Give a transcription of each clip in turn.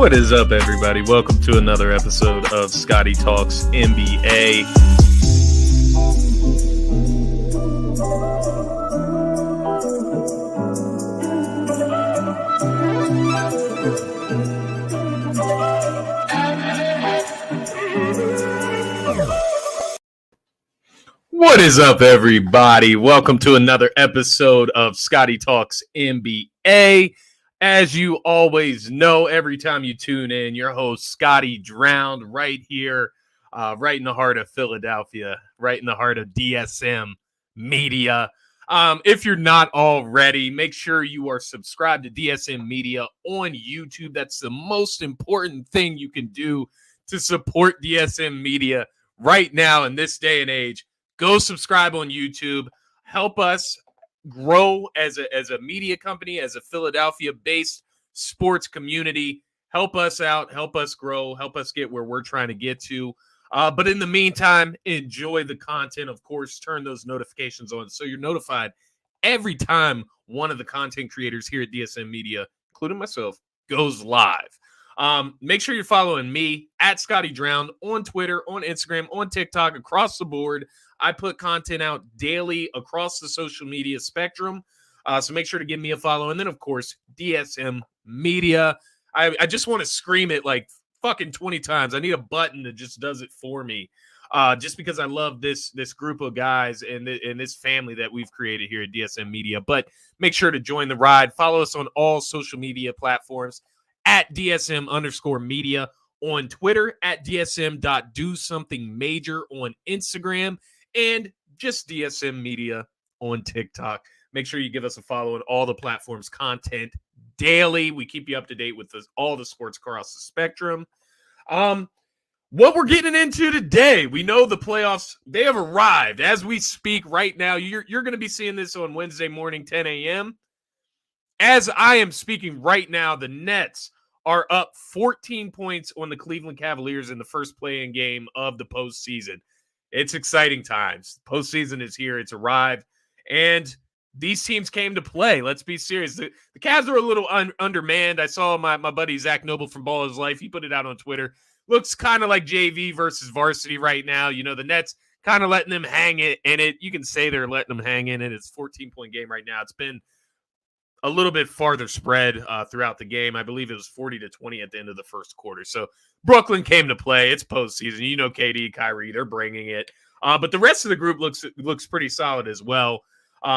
What is up, everybody? Welcome to another episode of Scotty Talks NBA. What is up, everybody? Welcome to another episode of Scotty Talks NBA. As you always know, every time you tune in, your host, Scotty, drowned right here, right in the heart of Philadelphia, right in the heart of DSM Media. If you're not already, make sure you are subscribed to DSM Media on YouTube. That's the most important thing you can do to support DSM Media right now in this day and age. Go subscribe on YouTube. Help us grow as a media company, as a Philadelphia-based sports community. Help us out, help us grow, help us get where we're trying to get to. But in the meantime, enjoy the content. Of course, turn those notifications on so you're notified every time one of the content creators here at DSM Media, including myself, goes live. Make sure you're following me at Scotty Drowned on Twitter, on Instagram, on TikTok, across the board. I put content out daily across the social media spectrum. So make sure to give me a follow. And then, of course, DSM Media. I just want to scream it like fucking 20 times. I need a button that just does it for me. Just because I love this group of guys and this family that we've created here at DSM Media. But make sure to join the ride. Follow us on all social media platforms at DSM_media on Twitter, at DSM.DoSomethingMajor on Instagram, and just DSM Media on TikTok. Make sure you give us a follow on all the platforms, content daily. We keep you up to date with all the sports across the spectrum. What we're getting into today, we know the playoffs, they have arrived as we speak right now. You're going to be seeing this on Wednesday morning, 10 a.m. As I am speaking right now, the Nets are up 14 points on the Cleveland Cavaliers in the first play-in game of the postseason. It's exciting times. Postseason is here. It's arrived. And these teams came to play. Let's be serious. The Cavs are a little undermanned. I saw my buddy Zach Noble from Ball His Life. He put it out on Twitter. Looks kind of like JV versus varsity right now. You know, the Nets kind of letting them hang it in it. You can say they're letting them hang in it. It's a 14-point game right now. It's been a little bit farther spread throughout the game. I believe it was 40-20 at the end of the first quarter. So Brooklyn came to play. It's postseason. You know, KD, Kyrie, they're bringing it. But the rest of the group looks pretty solid as well.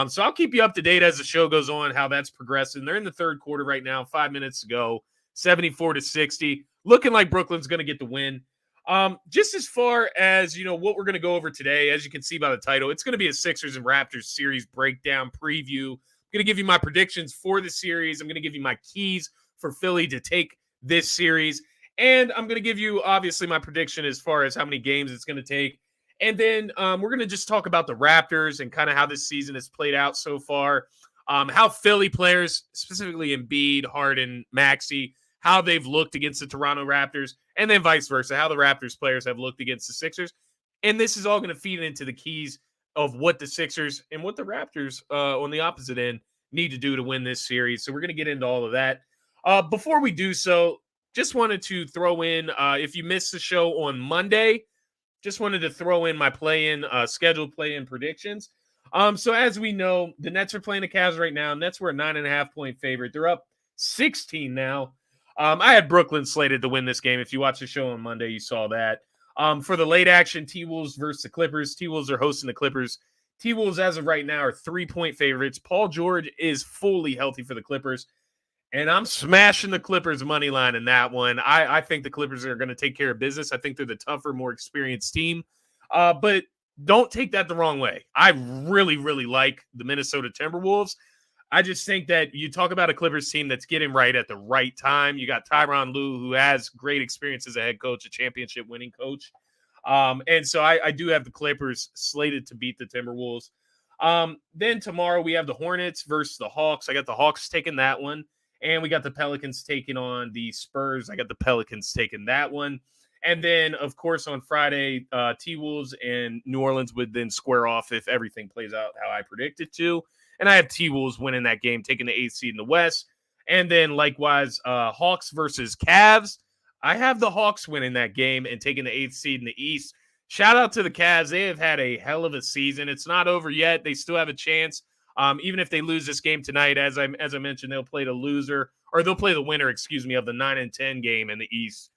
So I'll keep you up to date as the show goes on, how that's progressing. They're in the third quarter right now, 5 minutes to go, 74-60. Looking like Brooklyn's going to get the win. Just as far as, you know, what we're going to go over today, as you can see by the title, it's going to be a Sixers and Raptors series breakdown preview. I'm going to give you my predictions for the series. I'm going to give you my keys for Philly to take this series. And I'm going to give you, obviously, my prediction as far as how many games it's going to take. And then we're going to just talk about the Raptors and kind of how this season has played out so far. How Philly players, specifically Embiid, Harden, Maxey, how they've looked against the Toronto Raptors. And then vice versa, how the Raptors players have looked against the Sixers. And this is all going to feed into the keys of what the Sixers and what the Raptors on the opposite end need to do to win this series. So we're going to get into all of that. Before we do so, just wanted to throw in, if you missed the show on Monday, just wanted to throw in my scheduled play-in predictions. So as we know, the Nets are playing the Cavs right now. Nets were a 9.5-point favorite. They're up 16 now. I had Brooklyn slated to win this game. If you watched the show on Monday, you saw that. For the late action, T-Wolves versus the Clippers. T-Wolves are hosting the Clippers. T-Wolves, as of right now, are 3-point favorites. Paul George is fully healthy for the Clippers. And I'm smashing the Clippers money line in that one. I think the Clippers are going to take care of business. I think they're the tougher, more experienced team. But don't take that the wrong way. I really, really like the Minnesota Timberwolves. I just think that you talk about a Clippers team that's getting right at the right time. You got Tyronn Lue, who has great experience as a head coach, a championship winning coach. And so I do have the Clippers slated to beat the Timberwolves. Then tomorrow we have the Hornets versus the Hawks. I got the Hawks taking that one. And we got the Pelicans taking on the Spurs. I got the Pelicans taking that one. And then, of course, on Friday, T-Wolves and New Orleans would then square off if everything plays out how I predict it to. And I have T-Wolves winning that game, taking the 8th seed in the West. And then likewise, Hawks versus Cavs. I have the Hawks winning that game and taking the 8th seed in the East. Shout out to the Cavs. They have had a hell of a season. It's not over yet. They still have a chance. Even if they lose this game tonight, as I mentioned, they'll play the loser, or they'll play the winner, of the 9 and 10 game in the East.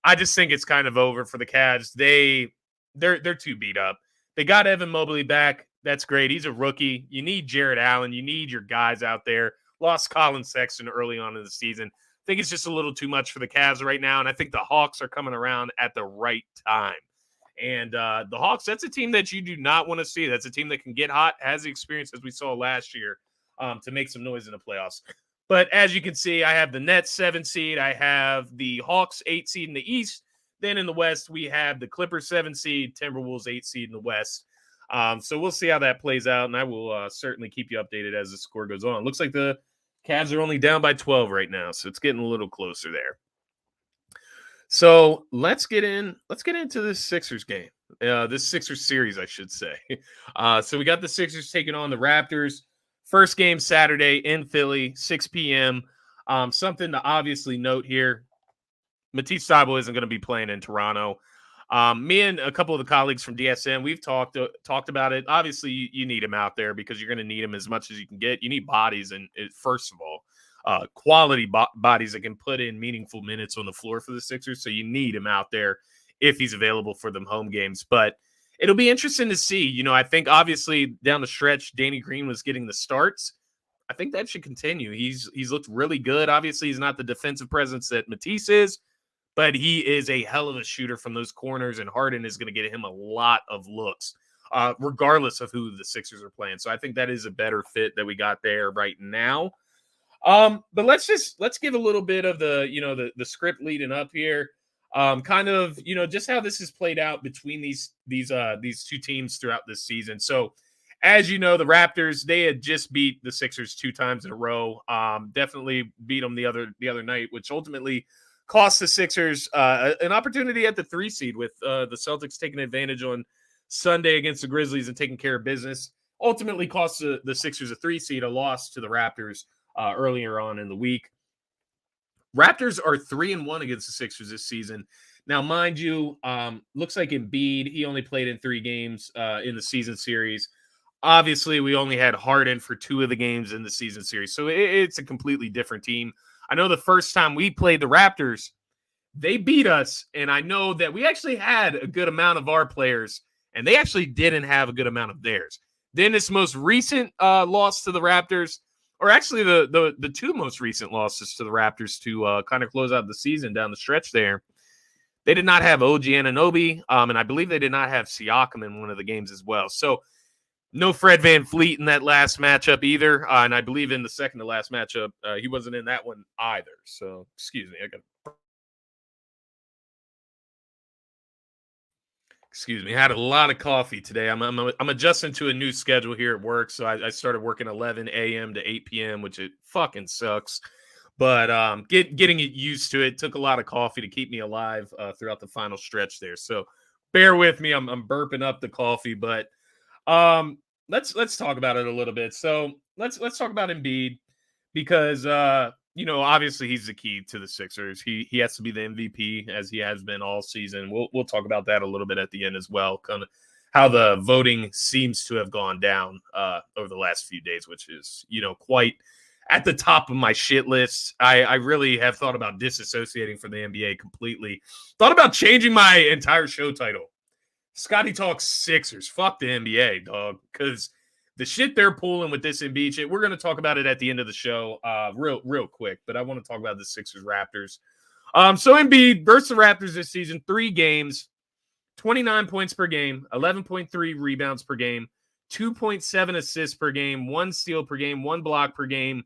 I just think it's kind of over for the Cavs. They're too beat up. They got Evan Mobley back. That's great. He's a rookie. You need Jared Allen. You need your guys out there. Lost Colin Sexton early on in the season. I think it's just a little too much for the Cavs right now, and I think the Hawks are coming around at the right time. And the Hawks, that's a team that you do not want to see. That's a team that can get hot, has the experience as we saw last year to make some noise in the playoffs. But as you can see, I have the Nets 7 seed. I have the Hawks 8 seed in the East. Then in the West, we have the Clippers 7 seed, Timberwolves 8 seed in the West. So we'll see how that plays out, and I will certainly keep you updated as the score goes on. Looks like the Cavs are only down by 12 right now, so it's getting a little closer there. So let's get into this Sixers game. This Sixers series, I should say. So we got the Sixers taking on the Raptors. First game Saturday in Philly, 6 p.m. Something to obviously note here: Matisse Thybulle isn't going to be playing in Toronto. Me and a couple of the colleagues from DSN, we've talked about it. Obviously, you need him out there because you're going to need him as much as you can get. You need bodies, and first of all, quality bodies that can put in meaningful minutes on the floor for the Sixers. So you need him out there if he's available for them home games. But it'll be interesting to see. I think obviously down the stretch, Danny Green was getting the starts. I think that should continue. He's looked really good. Obviously, he's not the defensive presence that Matisse is, but he is a hell of a shooter from those corners, and Harden is going to get him a lot of looks, regardless of who the Sixers are playing. So I think that is a better fit that we got there right now. But let's give a little bit of the script leading up here. Just how this has played out between these two teams throughout this season. So, as you know, the Raptors, they had just beat the Sixers 2 times in a row. Definitely beat them the other night, which ultimately cost the Sixers an opportunity at the 3 seed, with the Celtics taking advantage on Sunday against the Grizzlies and taking care of business. Ultimately cost the Sixers a 3 seed, a loss to the Raptors earlier on in the week. Raptors are 3-1 against the Sixers this season. Now, mind you, looks like Embiid, he only played in 3 games in the season series. Obviously, we only had Harden for 2 of the games in the season series, so it's a completely different team. I know the first time we played the Raptors, they beat us, and I know that we actually had a good amount of our players, and they actually didn't have a good amount of theirs. Then this most recent loss to the Raptors, or actually the 2 most recent losses to the Raptors to kind of close out the season down the stretch there, they did not have OG Anunoby, and I believe they did not have Siakam in one of the games as well. So no Fred VanVleet in that last matchup either, and I believe in the second to last matchup, he wasn't in that one either. So, excuse me, I had a lot of coffee today. I'm adjusting to a new schedule here at work, so I started working 11 a.m. to 8 p.m., which it fucking sucks. But getting it used to it took a lot of coffee to keep me alive throughout the final stretch there. So bear with me. I'm burping up the coffee, but let's talk about it a little bit. So let's talk about Embiid, because obviously he's the key to the Sixers. He has to be the MVP, as he has been all season. We'll talk about that a little bit at the end as well, kind of how the voting seems to have gone down over the last few days, which is quite at the top of my shit list. I really have thought about disassociating from the NBA completely. Thought about changing my entire show title. Scotty Talks Sixers. Fuck the NBA, dog. Because the shit they're pulling with this Embiid shit, we're going to talk about it at the end of the show real quick. But I want to talk about the Sixers Raptors. So Embiid versus the Raptors this season, 3 games, 29 points per game, 11.3 rebounds per game, 2.7 assists per game, 1 steal per game, 1 block per game,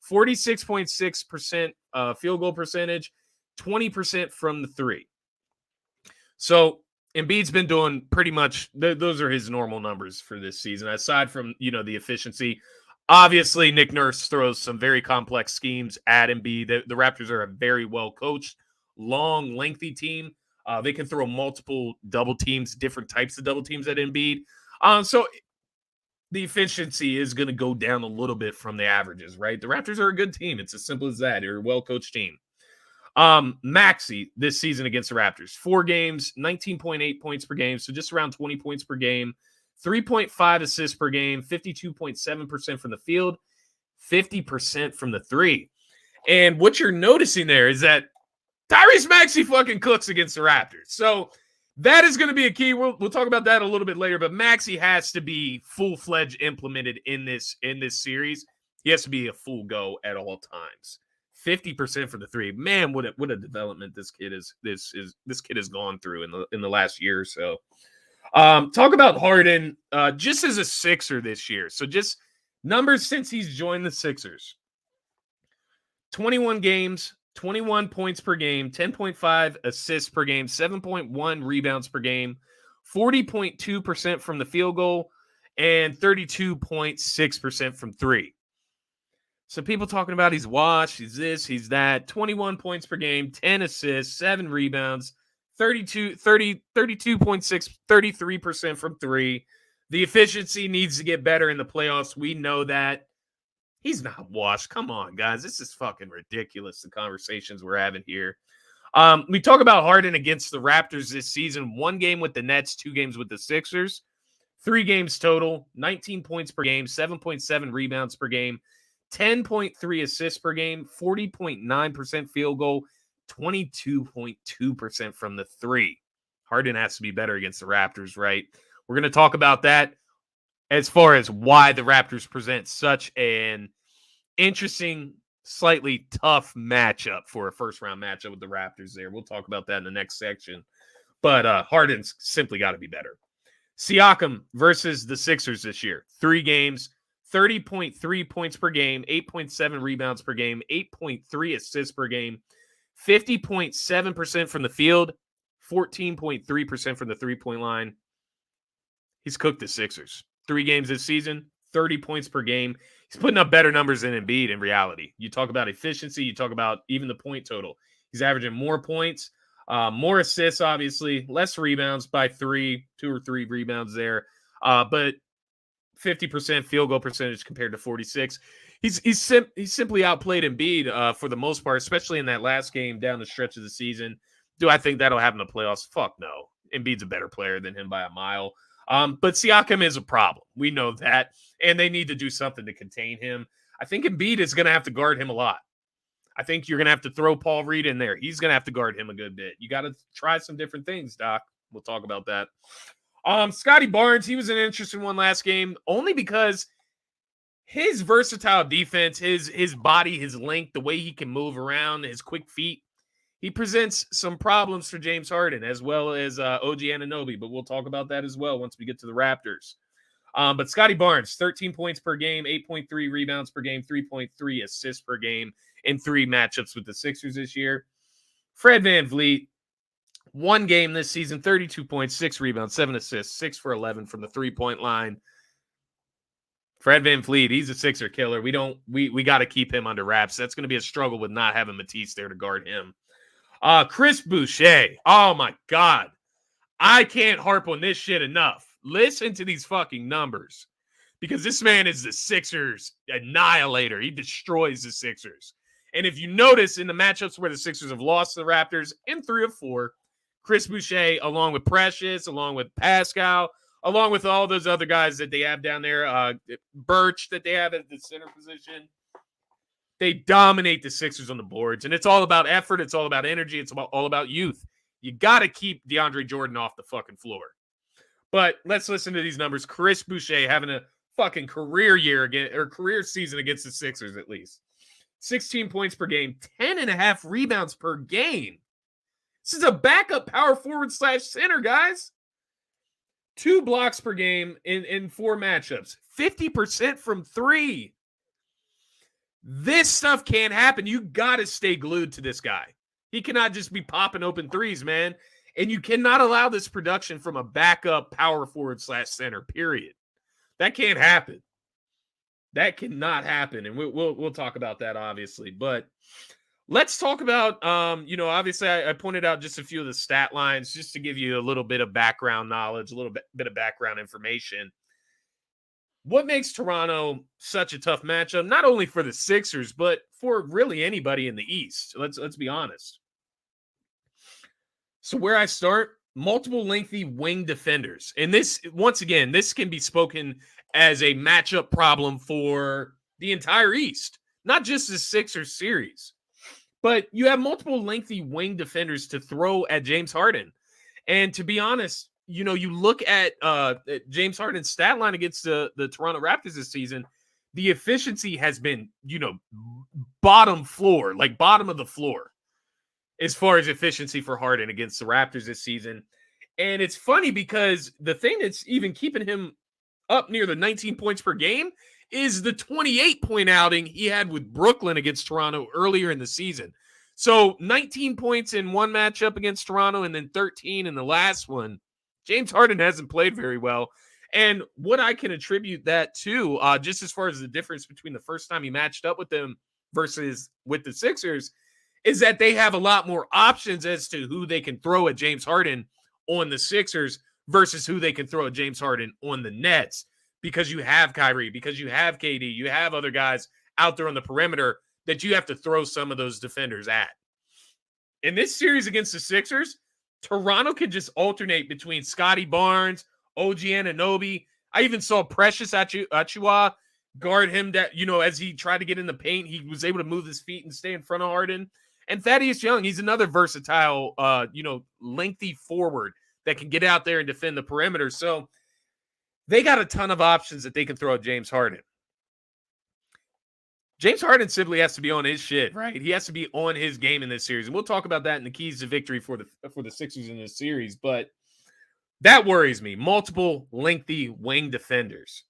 46.6% field goal percentage, 20% from the 3. So Embiid's been doing pretty much those are his normal numbers for this season, aside from the efficiency. Obviously, Nick Nurse throws some very complex schemes at Embiid. The Raptors are a very well coached, long, lengthy team. They can throw multiple double teams, different types of double teams at Embiid. So the efficiency is going to go down a little bit from the averages, right? The Raptors are a good team. It's as simple as that. They're a well-coached team. Maxey this season against the Raptors, 4 games, 19.8 points per game, so just around 20 points per game, 3.5 assists per game, 52.7% from the field, 50% from the three. And what you're noticing there is that Tyrese Maxey fucking cooks against the Raptors. So that is going to be a key. We'll talk about that a little bit later, but Maxey has to be full-fledged implemented in this series. He has to be a full go at all times. 50% for the three. Man, what a development this kid has gone through in the last year or so. Talk about Harden just as a Sixer this year. So just numbers since he's joined the Sixers. 21 games, 21 points per game, 10.5 assists per game, 7.1 rebounds per game, 40.2% from the field goal, and 32.6% from three. So people talking about he's washed, he's this, he's that. 21 points per game, 10 assists, 7 rebounds, 32.6, 33% from three. The efficiency needs to get better in the playoffs. We know that. He's not washed. Come on, guys. This is fucking ridiculous, the conversations we're having here. We talk about Harden against the Raptors this season. 1 game with the Nets, 2 games with the Sixers. 3 games total, 19 points per game, 7.7 rebounds per game, 10.3 assists per game, 40.9% field goal, 22.2% from the three. Harden has to be better against the Raptors, right? We're going to talk about that as far as why the Raptors present such an interesting, slightly tough matchup for a first-round matchup with the Raptors there. We'll talk about that in the next section. But Harden's simply got to be better. Siakam versus the Sixers this year. 3 games, 30.3 points per game, 8.7 rebounds per game, 8.3 assists per game, 50.7% from the field, 14.3% from the three-point line. He's cooked the Sixers. 3 games this season, 30 points per game. He's putting up better numbers than Embiid in reality. You talk about efficiency, you talk about even the point total. He's averaging more points, more assists, obviously, less rebounds by 2 or 3 rebounds there. But 50% field goal percentage compared to 46. He's simply outplayed Embiid for the most part, especially in that last game down the stretch of the season. Do I think that'll happen in the playoffs? Fuck no. Embiid's a better player than him by a mile. But Siakam is a problem. We know that. And they need to do something to contain him. I think Embiid is going to have to guard him a lot. I think you're going to have to throw Paul Reed in there. He's going to have to guard him a good bit. You got to try some different things, Doc. We'll talk about that. Scotty Barnes, he was an interesting one last game, only because his versatile defense, his body, his length, the way he can move around, his quick feet, he presents some problems for James Harden as well as OG Anunoby, but we'll talk about that as well once we get to the Raptors. But Scotty Barnes, 13 points per game, 8.3 rebounds per game, 3.3 assists per game in 3 matchups with the Sixers this year. Fred VanVleet, 1 game this season, 32 points, 6 rebounds, 7 assists, 6 for 11 from the three-point line. Fred VanVleet, he's a Sixer killer. We got to keep him under wraps. That's going to be a struggle with not having Matisse there to guard him. Chris Boucher, oh my God. I can't harp on this shit enough. Listen to these fucking numbers because this man is the Sixers annihilator. He destroys the Sixers. And if you notice in the matchups where the Sixers have lost the Raptors in 3 of 4, Chris Boucher, along with Precious, along with Pascal, along with all those other guys that they have down there, Birch that they have at the center position, they dominate the Sixers on the boards. And it's all about effort. It's all about energy. It's all about youth. You got to keep DeAndre Jordan off the fucking floor. But let's listen to these numbers. Chris Boucher having a fucking career year again, or career season against the Sixers at least. 16 points per game, 10.5 rebounds per game. This is a backup power forward / center, guys. 2 blocks per game in 4 matchups. 50% from 3. This stuff can't happen. You got to stay glued to this guy. He cannot just be popping open threes, man. And you cannot allow this production from a backup power forward / center, period. That can't happen. That cannot happen. And we'll talk about that, obviously. But let's talk about, obviously I pointed out just a few of the stat lines just to give you a little bit of background knowledge, a little bit of background information. what makes Toronto such a tough matchup, not only for the Sixers, but for really anybody in the East? Let's be honest. So where I start, multiple lengthy wing defenders. And this, once again, this can be spoken as a matchup problem for the entire East, not just the Sixers series. But you have multiple lengthy wing defenders to throw at James Harden. And to be honest, you know, you look at James Harden's stat line against the Toronto Raptors this season, the efficiency has been, you know, bottom of the floor as far as efficiency for Harden against the Raptors this season. And it's funny because the thing that's even keeping him up near the 19 points per game is the 28-point outing he had with Brooklyn against Toronto earlier in the season. So 19 points in one matchup against Toronto and then 13 in the last one. James Harden hasn't played very well. And what I can attribute that to, just as far as the difference between the first time he matched up with them versus with the Sixers, is that they have a lot more options as to who they can throw at James Harden on the Sixers versus who they can throw at James Harden on the Nets, because you have Kyrie, because you have KD, you have other guys out there on the perimeter that you have to throw some of those defenders at. In this series against the Sixers, Toronto can just alternate between Scotty Barnes, OG Anunoby. I even saw Precious Achiuwa guard him, that, you know, as he tried to get in the paint, he was able to move his feet and stay in front of Harden. And Thaddeus Young, he's another versatile, lengthy forward that can get out there and defend the perimeter. So they got a ton of options that they can throw at James Harden. James Harden simply has to be on his shit, right? He has to be on his game in this series. And we'll talk about that in the keys to victory for the Sixers in this series. But that worries me. Multiple lengthy wing defenders.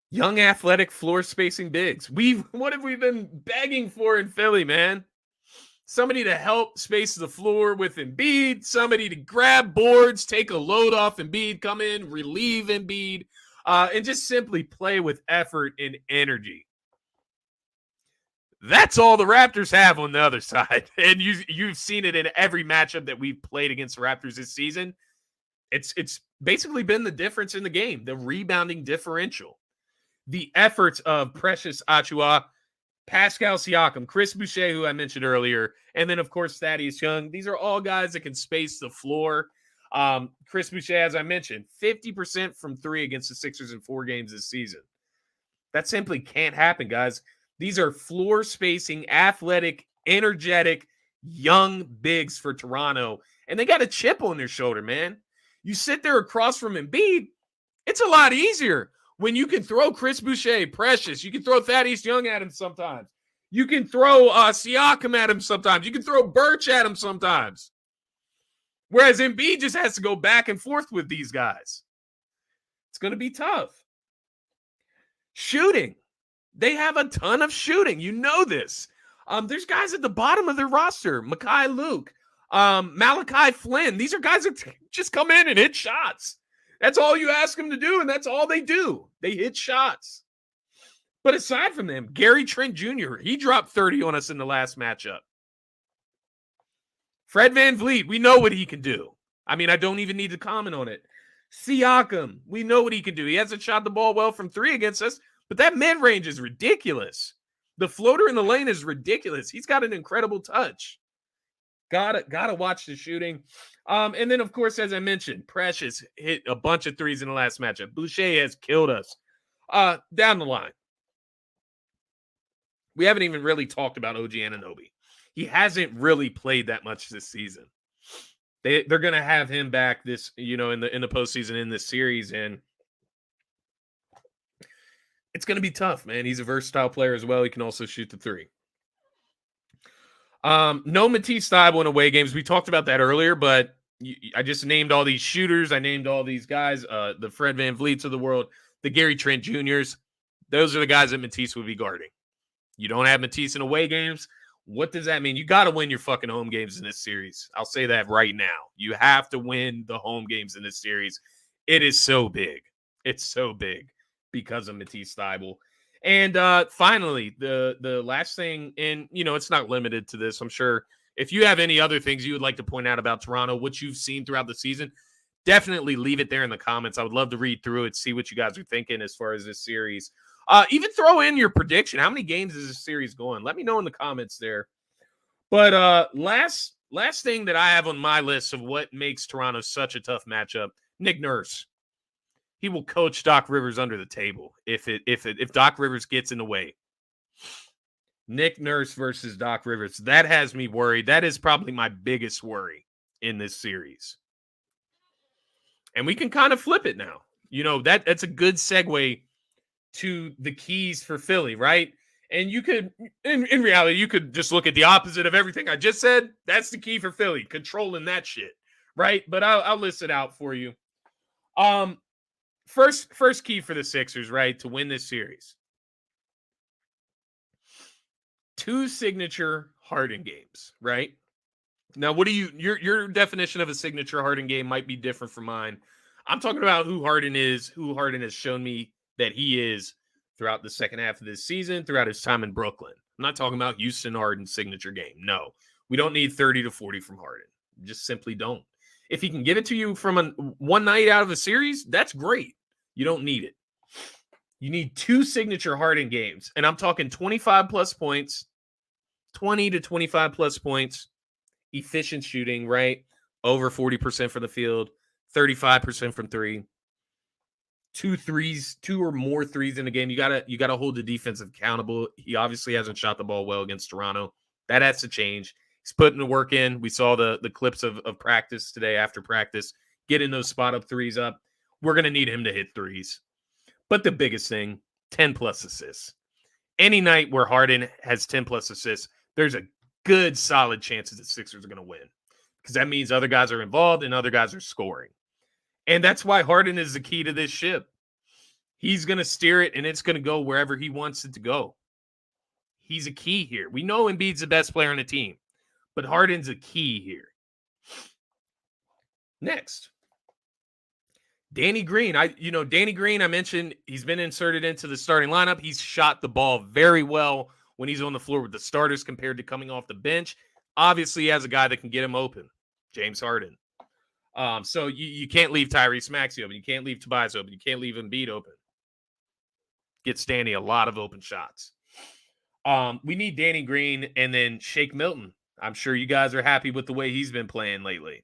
Young, athletic, floor spacing bigs. What have we been begging for in Philly, man? Somebody to help space the floor with Embiid. Somebody to grab boards, take a load off Embiid, come in, relieve Embiid, and just simply play with effort and energy. That's all the Raptors have on the other side. And you've seen it in every matchup that we've played against the Raptors this season. It's basically been the difference in the game, the rebounding differential. The efforts of Precious Achiuwa, Pascal Siakam, Chris Boucher, who I mentioned earlier, and then, of course, Thaddeus Young. These are all guys that can space the floor. Chris Boucher, as I mentioned, 50% from three against the Sixers in 4 games this season. That simply can't happen, guys. These are floor spacing, athletic, energetic, young bigs for Toronto, and they got a chip on their shoulder, man. You sit there across from Embiid, it's a lot easier when you can throw Chris Boucher, Precious. You can throw Thaddeus Young at him sometimes. You can throw Siakam at him sometimes. You can throw Birch at him sometimes. Whereas Embiid just has to go back and forth with these guys. It's going to be tough. Shooting. They have a ton of shooting. You know this. There's guys at the bottom of their roster. Mekhi Luke, Malachi Flynn. These are guys that just come in and hit shots. That's all you ask them to do, and that's all they do. They hit shots. But aside from them, Gary Trent Jr., he dropped 30 on us in the last matchup. Fred VanVleet, we know what he can do. I mean, I don't even need to comment on it. Siakam, we know what he can do. He hasn't shot the ball well from 3 against us, but that mid-range is ridiculous. The floater in the lane is ridiculous. He's got an incredible touch. Gotta watch the shooting. And then, of course, as I mentioned, Precious hit a bunch of threes in the last matchup. Boucher has killed us. Down the line, we haven't even really talked about OG Anunoby. He hasn't really played that much this season. They're going to have him back this, in the postseason in this series, and it's going to be tough, man. He's a versatile player as well. He can also shoot the 3. No Matisse Thybulle in away games. We talked about that earlier, but I just named all these shooters. I named all these guys, the Fred VanVleets of the world, the Gary Trent Jr.'s. Those are the guys that Matisse would be guarding. You don't have Matisse in away games. What does that mean? You got to win your fucking home games in this series. I'll say that right now. You have to win the home games in this series. It is so big. It's so big because of Matisse Thybulle. And finally, the last thing, and, it's not limited to this. I'm sure if you have any other things you would like to point out about Toronto, what you've seen throughout the season, definitely leave it there in the comments. I would love to read through it, see what you guys are thinking as far as this series. Even throw in your prediction. How many games is this series going? Let me know in the comments there. But last thing that I have on my list of what makes Toronto such a tough matchup, Nick Nurse. He will coach Doc Rivers under the table if Doc Rivers gets in the way. Nick Nurse versus Doc Rivers. That has me worried. That is probably my biggest worry in this series. And we can kind of flip it now. You know, that's a good segue to the keys for Philly, right? And you could, in reality, you could just look at the opposite of everything I just said. That's the key for Philly, controlling that shit, right? But I'll list it out for you. First key for the Sixers, right, to win this series. 2 signature Harden games, right? Now, what do your definition of a signature Harden game might be different from mine. I'm talking about who Harden is, who Harden has shown me that he is throughout the second half of this season, throughout his time in Brooklyn. I'm not talking about Houston Harden's signature game. No, we don't need 30 to 40 from Harden. Just simply don't. If he can give it to you from one night out of a series, that's great. You don't need it. You need 2 signature Harden games. And I'm talking 25 plus points, 20 to 25 plus points, efficient shooting, right? Over 40% from the field, 35% from 3. 2 threes, 2 or more threes in a game. You gotta hold the defense accountable. He obviously hasn't shot the ball well against Toronto. That has to change. He's putting the work in. We saw the clips of practice today after practice, getting those spot up threes up. We're gonna need him to hit threes. But the biggest thing, 10 plus assists. Any night where Harden has 10 plus assists, there's a good solid chance that the Sixers are gonna win. Because that means other guys are involved and other guys are scoring. And that's why Harden is the key to this ship. He's going to steer it, and it's going to go wherever he wants it to go. He's a key here. We know Embiid's the best player on the team, but Harden's a key here. Next, Danny Green. Danny Green, I mentioned he's been inserted into the starting lineup. He's shot the ball very well when he's on the floor with the starters compared to coming off the bench. Obviously, he has a guy that can get him open, James Harden. So you can't leave Tyrese Maxey open. You can't leave Tobias open. You can't leave Embiid open. Gets Danny a lot of open shots. We need Danny Green and then Shake Milton. I'm sure you guys are happy with the way he's been playing lately.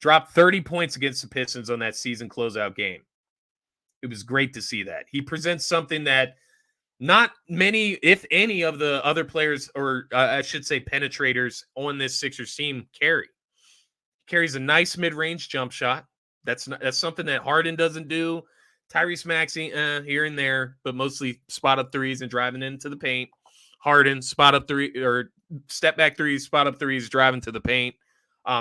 Dropped 30 points against the Pistons on that season closeout game. It was great to see that. He presents something that not many, if any, of the other players, or I should say penetrators on this Sixers team carry. Carries a nice mid-range jump shot. That's something that Harden doesn't do. Tyrese Maxey, here and there, but mostly spot up threes and driving into the paint. Harden, spot up three or step back threes, spot up threes, driving to the paint.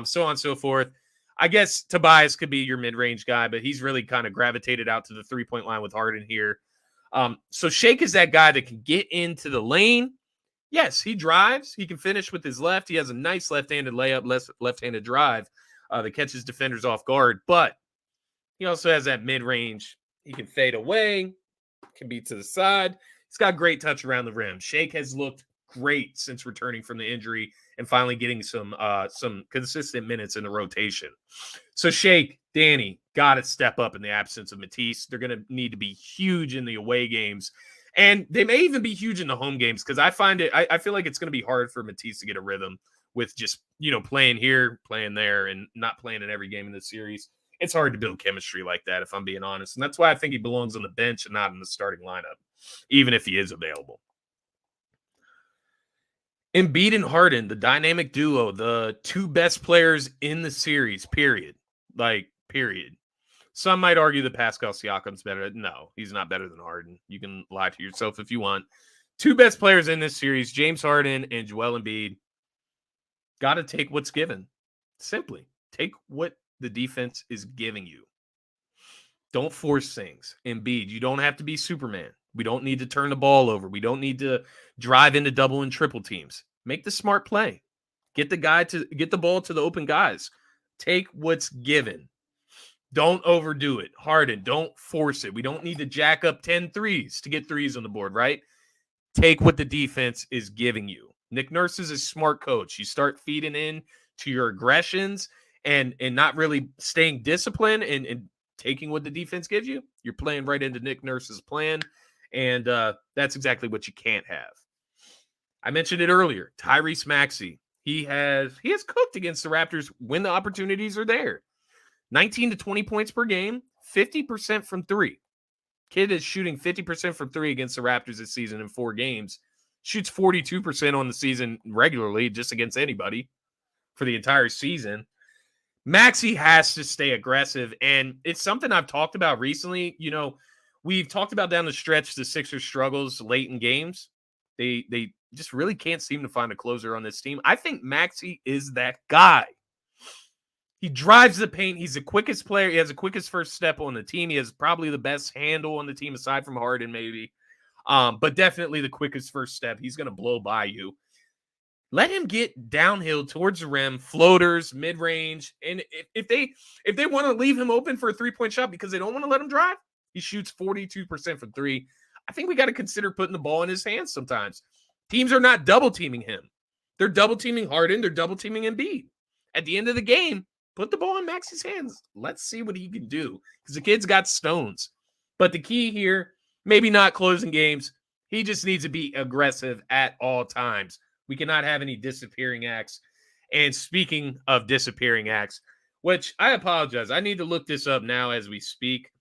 So on and so forth. I guess Tobias could be your mid-range guy, but he's really kind of gravitated out to the three-point line with Harden here. So Shake is that guy that can get into the lane. Yes, he drives. He can finish with his left. He has a nice left-handed layup, left-handed drive that catches defenders off guard. But he also has that mid-range. He can fade away, can be to the side. He's got great touch around the rim. Shake has looked great since returning from the injury and finally getting some consistent minutes in the rotation. So Shake, Danny, got to step up in the absence of Matisse. They're going to need to be huge in the away games. And they may even be huge in the home games because I feel like it's going to be hard for Matisse to get a rhythm with just, playing here, playing there, and not playing in every game in the series. It's hard to build chemistry like that, if I'm being honest. And that's why I think he belongs on the bench and not in the starting lineup, even if he is available. Embiid and Harden, the dynamic duo, the 2 best players in the series, period. Period. Some might argue that Pascal Siakam's better. No, he's not better than Harden. You can lie to yourself if you want. 2 best players in this series, James Harden and Joel Embiid. Got to take what's given. Simply take what the defense is giving you. Don't force things. Embiid, you don't have to be Superman. We don't need to turn the ball over. We don't need to drive into double and triple teams. Make the smart play. Get the ball to the open guys. Take what's given. Don't overdo it. Harden, don't force it. We don't need to jack up 10 threes to get threes on the board, right? Take what the defense is giving you. Nick Nurse is a smart coach. You start feeding in to your aggressions, and not really staying disciplined and taking what the defense gives you, you're playing right into Nick Nurse's plan. And that's exactly what you can't have. I mentioned it earlier. Tyrese Maxey. He has cooked against the Raptors when the opportunities are there. 19 to 20 points per game, 50% from three. Kid is shooting 50% from three against the Raptors this season in 4 games. Shoots 42% on the season regularly, just against anybody for the entire season. Maxey has to stay aggressive, and it's something I've talked about recently. You know, we've talked about down the stretch the Sixers' struggles late in games. They just really can't seem to find a closer on this team. I think Maxey is that guy. He drives the paint. He's the quickest player. He has the quickest first step on the team. He has probably the best handle on the team, aside from Harden, maybe. But definitely the quickest first step. He's going to blow by you. Let him get downhill towards the rim, floaters, mid-range. And if they want to leave him open for a three-point shot because they don't want to let him drive, he shoots 42% from three. I think we got to consider putting the ball in his hands sometimes. Teams are not double-teaming him. They're double-teaming Harden. They're double-teaming Embiid. At the end of the game, put the ball in Maxey's hands. Let's see what he can do, because the kid's got stones. But the key here, maybe not closing games. He just needs to be aggressive at all times. We cannot have any disappearing acts. And speaking of disappearing acts, which I apologize, I need to look this up now as we speak,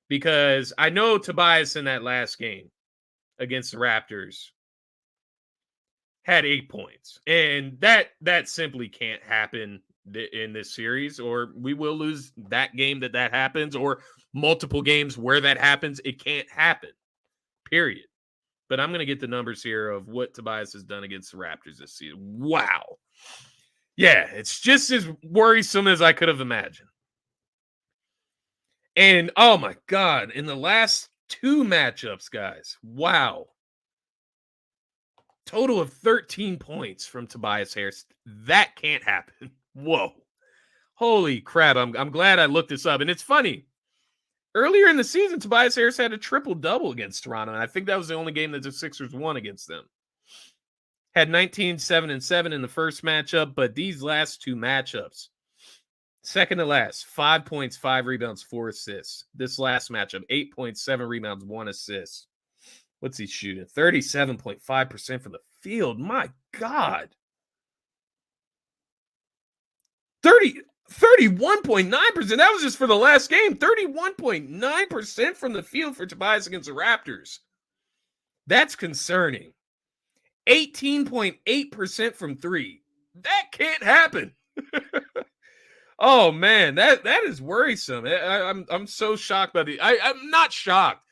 because I know Tobias in that last game against the Raptors had 8 points. And that simply can't happen in this series, or we will lose that game that happens, or multiple games where that happens. It can't happen, period. But I'm going to get the numbers here of what Tobias has done against the Raptors this season. Wow. Yeah, it's just as worrisome as I could have imagined. And, oh my God, in the last 2 matchups, guys, wow. Total of 13 points from Tobias Harris. That can't happen. Whoa. Holy crap. I'm glad I looked this up. And it's funny. Earlier in the season, Tobias Harris had a triple-double against Toronto, and I think that was the only game that the Sixers won against them. Had 19, 7, and 7 in the first matchup, but these last 2 matchups, second to last, 5 points, 5 rebounds, 4 assists. This last matchup, 8 points, 7 rebounds, 1 assist. What's he shooting? 37.5% from the field. My God. 31.9%. That was just for the last game. 31.9% from the field for Tobias against the Raptors. That's concerning. 18.8% from 3. That can't happen. Oh man, that is worrisome. I'm so shocked by I'm not shocked.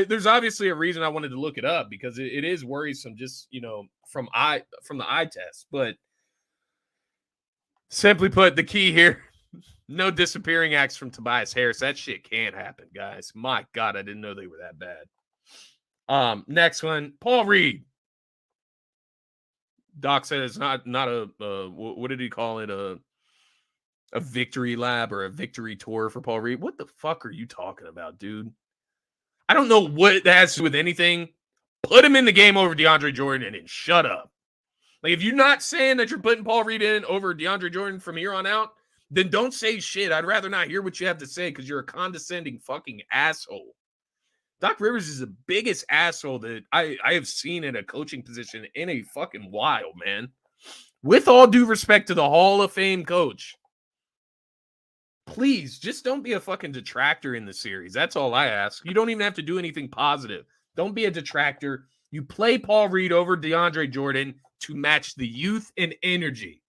There's obviously a reason I wanted to look it up, because it is worrisome, just, you know, from the eye test. But simply put, the key here, no disappearing acts from Tobias Harris. That shit can't happen, guys. My God, I didn't know they were that bad. Next one, Paul Reed. Doc said it's not a what did he call it? A victory lab or a victory tour for Paul Reed. What the fuck are you talking about, dude? I don't know what that has to do with anything. Put him in the game over DeAndre Jordan and shut up. Like, if you're not saying that you're putting Paul Reed in over DeAndre Jordan from here on out, then don't say shit. I'd rather not hear what you have to say, because you're a condescending fucking asshole. Doc Rivers is the biggest asshole that I have seen in a coaching position in a fucking while, man. With all due respect to the Hall of Fame coach, please just don't be a fucking detractor in the series. That's all I ask. You don't even have to do anything positive. Don't be a detractor. You play Paul Reed over DeAndre Jordan to match the youth and energy.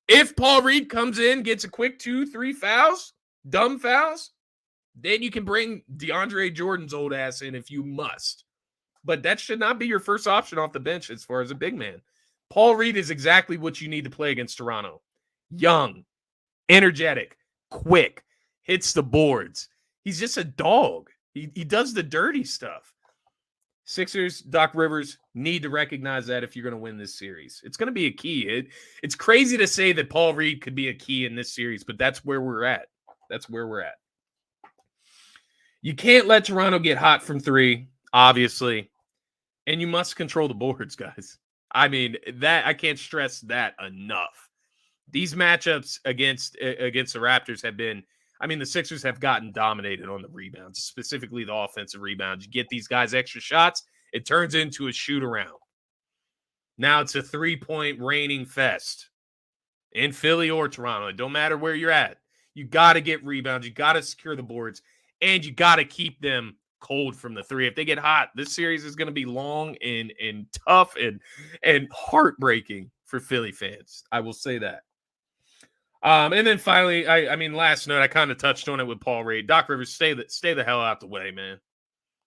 If Paul Reed comes in, gets a quick 2-3 fouls, dumb fouls, then you can bring DeAndre Jordan's old ass in if you must. But that should not be your first option off the bench as far as a big man. Paul Reed is exactly what you need to play against Toronto. Young, energetic, quick, hits the boards. He's just a dog. He does the dirty stuff. Sixers, Doc Rivers, need to recognize that if you're going to win this series. It's going to be a key. It's crazy to say that Paul Reed could be a key in this series, but that's where we're at. That's where we're at. You can't let Toronto get hot from 3, obviously, and you must control the boards, guys. I mean, that I can't stress that enough. These matchups against the Raptors have been, I mean, the Sixers have gotten dominated on the rebounds, specifically the offensive rebounds. You get these guys extra shots, it turns into a shoot around. Now it's a 3-point raining fest in Philly or Toronto. It don't matter where you're at. You got to get rebounds. You got to secure the boards, and you got to keep them cold from the three. If they get hot, this series is going to be long and tough and heartbreaking for Philly fans. I will say that. And then finally, I mean, last note, I kind of touched on it with Paul Reed. Doc Rivers, stay the hell out the way, man.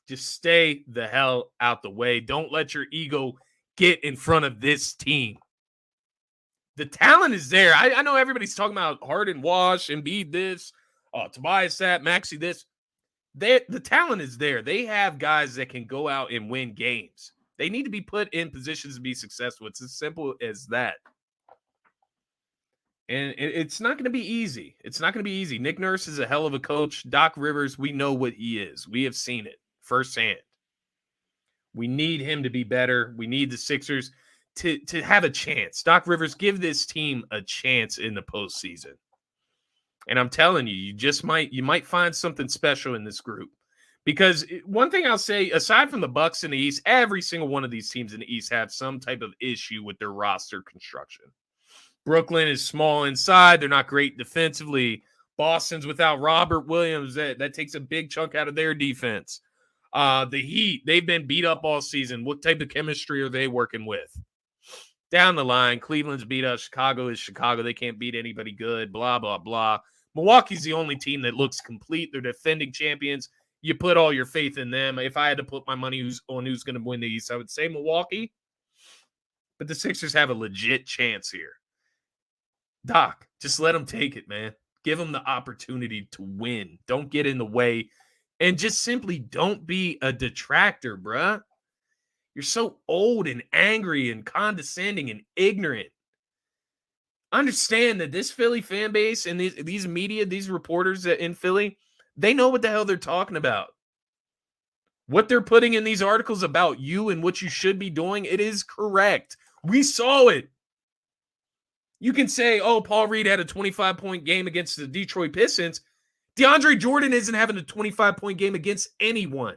Just stay the hell out the way. Don't let your ego get in front of this team. The talent is there. I know everybody's talking about Harden, Wash, Embiid this, Tobias that, Maxey this. The talent is there. They have guys that can go out and win games. They need to be put in positions to be successful. It's as simple as that. And it's not going to be easy. It's not going to be easy. Nick Nurse is a hell of a coach. Doc Rivers, we know what he is. We have seen it firsthand. We need him to be better. We need the Sixers to have a chance. Doc Rivers, give this team a chance in the postseason. And I'm telling you, you might find something special in this group. Because one thing I'll say, aside from the Bucks in the East, every single one of these teams in the East have some type of issue with their roster construction. Brooklyn is small inside. They're not great defensively. Boston's without Robert Williams. That takes a big chunk out of their defense. The Heat, they've been beat up all season. What type of chemistry are they working with? Down the line, Cleveland's beat up. Chicago is Chicago. They can't beat anybody good, blah, blah, blah. Milwaukee's the only team that looks complete. They're defending champions. You put all your faith in them. If I had to put my money on who's going to win the East, I would say Milwaukee. But the Sixers have a legit chance here. Doc, just let them take it, man. Give them the opportunity to win. Don't get in the way. And just simply don't be a detractor, bruh. You're so old and angry and condescending and ignorant. Understand that this Philly fan base and these media, these reporters in Philly, they know what the hell they're talking about. What they're putting in these articles about you and what you should be doing, it is correct. We saw it. You can say, oh, Paul Reed had a 25-point game against the Detroit Pistons. DeAndre Jordan isn't having a 25-point game against anyone.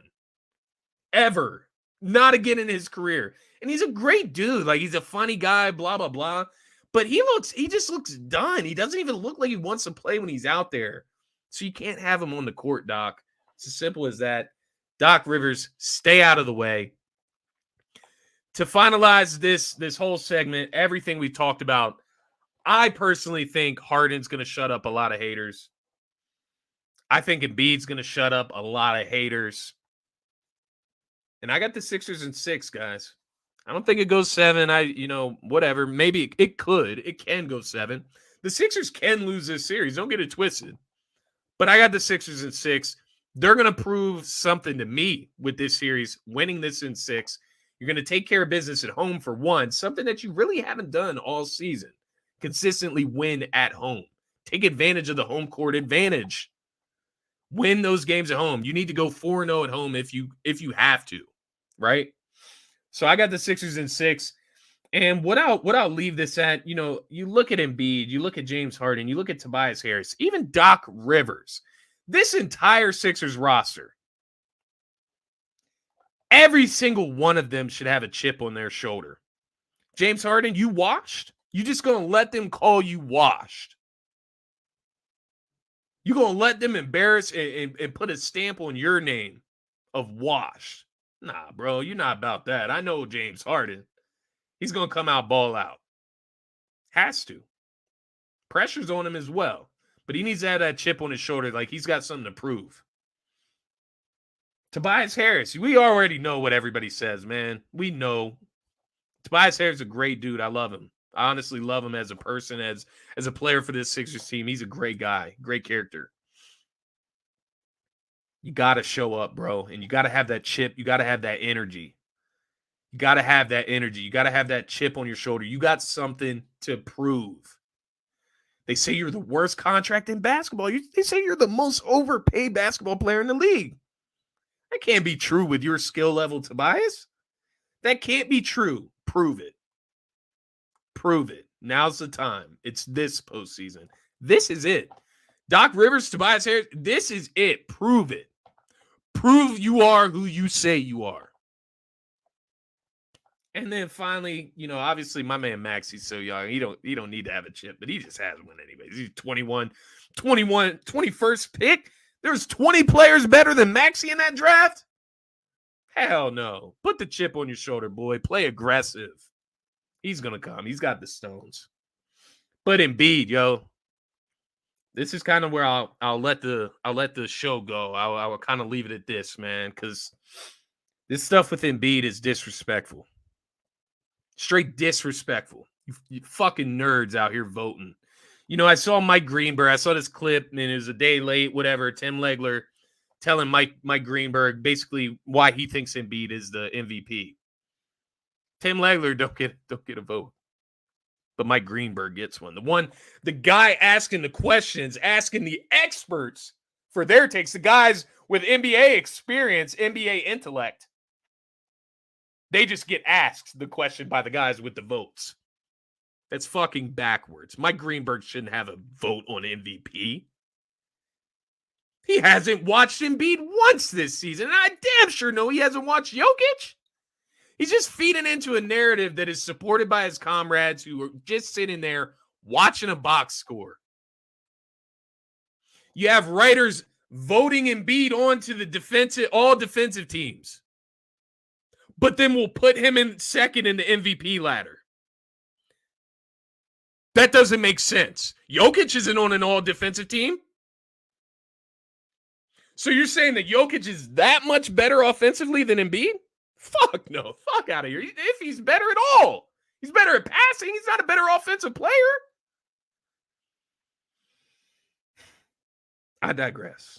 Ever. Not again in his career. And he's a great dude. Like, he's a funny guy, blah, blah, blah. But he just looks done. He doesn't even look like he wants to play when he's out there. So you can't have him on the court, Doc. It's as simple as that. Doc Rivers, stay out of the way. To finalize this whole segment, everything we've talked about, I personally think Harden's going to shut up a lot of haters. I think Embiid's going to shut up a lot of haters. And I got the Sixers in 6, guys. I don't think it goes 7. Whatever. Maybe it could. It can go 7. The Sixers can lose this series. Don't get it twisted. But I got the Sixers in 6. They're going to prove something to me with this series, winning this in 6. You're going to take care of business at home for one, something that you really haven't done all season. Consistently win at home. Take advantage of the home court advantage. Win those games at home. You need to go 4-0 at home if you have to, right? So I got the Sixers in 6. And what I'll leave this at, you look at Embiid, you look at James Harden, you look at Tobias Harris, even Doc Rivers. This entire Sixers roster, every single one of them should have a chip on their shoulder. James Harden, you washed? You just going to let them call you washed? You going to let them embarrass and put a stamp on your name of washed? Nah, bro, you're not about that. I know James Harden. He's going to come out ball out. Has to. Pressure's on him as well. But he needs to have that chip on his shoulder like he's got something to prove. Tobias Harris, we already know what everybody says, man. We know. Tobias Harris is a great dude. I love him. I honestly love him as a person, as a player for this Sixers team. He's a great guy, great character. You got to show up, bro, and you got to have that chip. You got to have that energy. You got to have that energy. You got to have that chip on your shoulder. You got something to prove. They say you're the worst contract in basketball. They say you're the most overpaid basketball player in the league. That can't be true with your skill level, Tobias. That can't be true. Prove it. Prove it. Now's the time. It's this postseason. This is it. Doc Rivers, Tobias Harris, this is it. Prove it. Prove you are who you say you are. And then finally, obviously my man Max, he's so young. He don't need to have a chip, but he just has one anyways. He's 21st pick. There's 20 players better than Maxey in that draft. Hell no. Put the chip on your shoulder, boy. Play aggressive. He's going to come. He's got the stones. But Embiid, yo, this is kind of where I'll let the show go. I'll kind of leave it at this, man, because this stuff with Embiid is disrespectful. Straight disrespectful. You fucking nerds out here voting. I saw Mike Greenberg. I saw this clip, and it was a day late, whatever. Tim Legler telling Mike Greenberg basically why he thinks Embiid is the MVP. Tim Legler don't get a vote, but Mike Greenberg gets one. The guy asking the questions, asking the experts for their takes, the guys with NBA experience, NBA intellect. They just get asked the question by the guys with the votes. That's fucking backwards. Mike Greenberg shouldn't have a vote on MVP. He hasn't watched Embiid once this season, and I damn sure know he hasn't watched Jokic. He's just feeding into a narrative that is supported by his comrades who are just sitting there watching a box score. You have writers voting Embiid onto the all defensive teams, but then we'll put him in second in the MVP ladder. That doesn't make sense. Jokic isn't on an all defensive team. So you're saying that Jokic is that much better offensively than Embiid? Fuck no. Fuck out of here. If he's better at all. He's better at passing. He's not a better offensive player. I digress.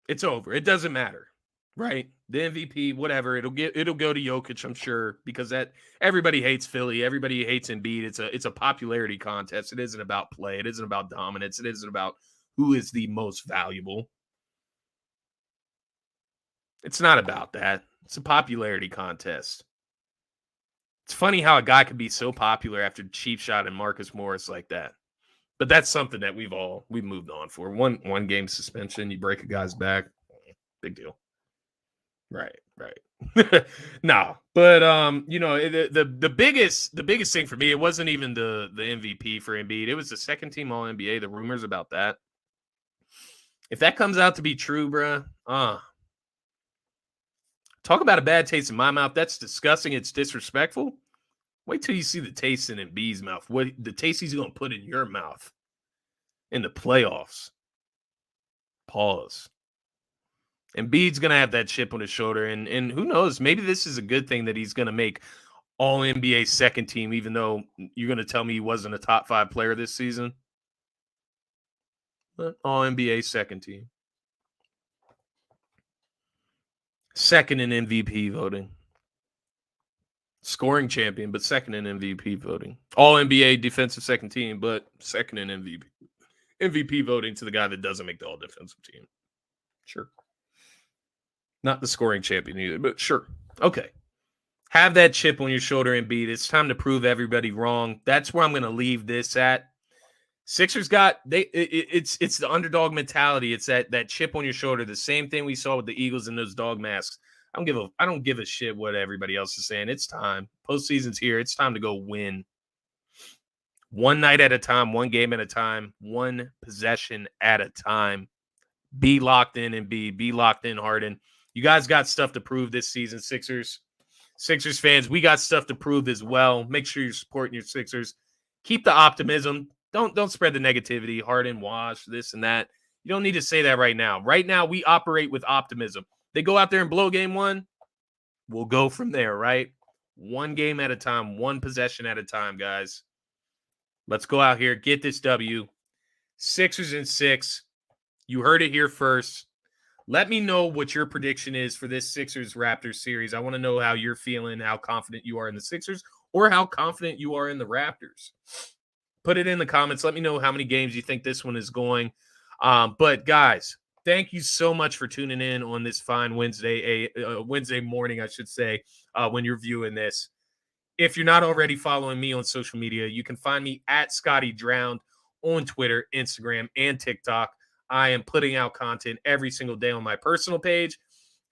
It's over. It doesn't matter. Right? The MVP, whatever. It'll go to Jokic, I'm sure, because that everybody hates Philly. Everybody hates Embiid. It's a popularity contest. It isn't about play. It isn't about dominance. It isn't about who is the most valuable. It's not about that. It's a popularity contest. It's funny how a guy could be so popular after cheap shot and Marcus Morris like that. But that's something that we've moved on for. One game suspension, you break a guy's back, big deal. Right. No, but the biggest thing for me, it wasn't even the MVP for Embiid. It was the second team All NBA. The rumors about that. If that comes out to be true, bruh, talk about a bad taste in my mouth. That's disgusting. It's disrespectful. Wait till you see the taste in Embiid's mouth. What the taste he's going to put in your mouth in the playoffs. Pause. Embiid's going to have that chip on his shoulder. And who knows? Maybe this is a good thing that he's going to make All NBA second team, even though you're going to tell me he wasn't a top 5 player this season. But All NBA second team. Second in MVP voting. Scoring champion, but second in MVP voting. All NBA defensive second team, but second in MVP. MVP voting to the guy that doesn't make the all defensive team. Sure. Not the scoring champion either, but sure. Okay. Have that chip on your shoulder, Embiid. It's time to prove everybody wrong. That's where I'm going to leave this at. Sixers it's the underdog mentality. It's that chip on your shoulder. The same thing we saw with the Eagles in those dog masks. I don't give a shit what everybody else is saying. It's time. Postseason's here. It's time to go win. One night at a time, one game at a time, one possession at a time. Be locked in, Embiid. Be locked in, Harden. You guys got stuff to prove this season, Sixers fans. We got stuff to prove as well. Make sure you're supporting your Sixers. Keep the optimism. Don't spread the negativity. Harden, wash, this and that. You don't need to say that right now. Right now, we operate with optimism. They go out there and blow game one. We'll go from there, right? One game at a time, one possession at a time, guys. Let's go out here, get this W. Sixers in 6. You heard it here first. Let me know what your prediction is for this Sixers-Raptors series. I want to know how you're feeling, how confident you are in the Sixers, or how confident you are in the Raptors. Put it in the comments. Let me know how many games you think this one is going. But, guys, thank you so much for tuning in on this fine Wednesday morning, I should say, when you're viewing this. If you're not already following me on social media, you can find me at Scotty Drowned on Twitter, Instagram, and TikTok. I am putting out content every single day on my personal page.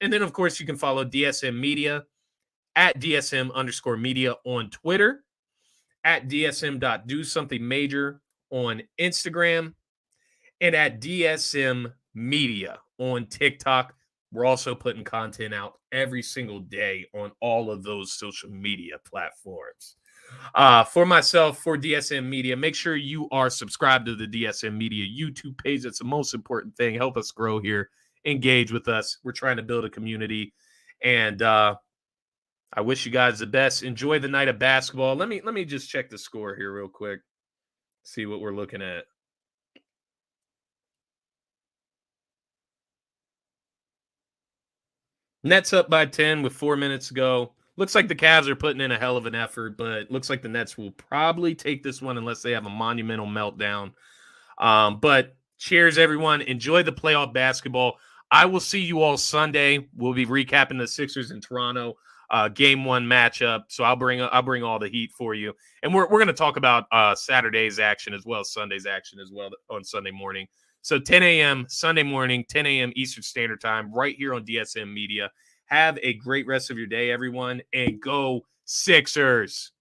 And then, of course, you can follow DSM Media at DSM_media on Twitter, at DSM.DoSomethingMajor on Instagram, and at DSM Media on TikTok. We're also putting content out every single day on all of those social media platforms. For myself, for DSM Media, make sure you are subscribed to the DSM Media YouTube page. That's the most important thing. Help us grow here. Engage with us. We're trying to build a community. And I wish you guys the best. Enjoy the night of basketball. Let me just check the score here real quick. See what we're looking at. Nets up by 10 with 4 minutes to go. Looks like the Cavs are putting in a hell of an effort, but looks like the Nets will probably take this one unless they have a monumental meltdown. But cheers, everyone. Enjoy the playoff basketball. I will see you all Sunday. We'll be recapping the Sixers in Toronto game 1 matchup. So I'll bring all the heat for you, and we're going to talk about Saturday's action as well as Sunday's action as well on Sunday morning. So 10 a.m. Sunday morning, 10 a.m. Eastern Standard Time, right here on DSM Media. Have a great rest of your day, everyone, and go Sixers.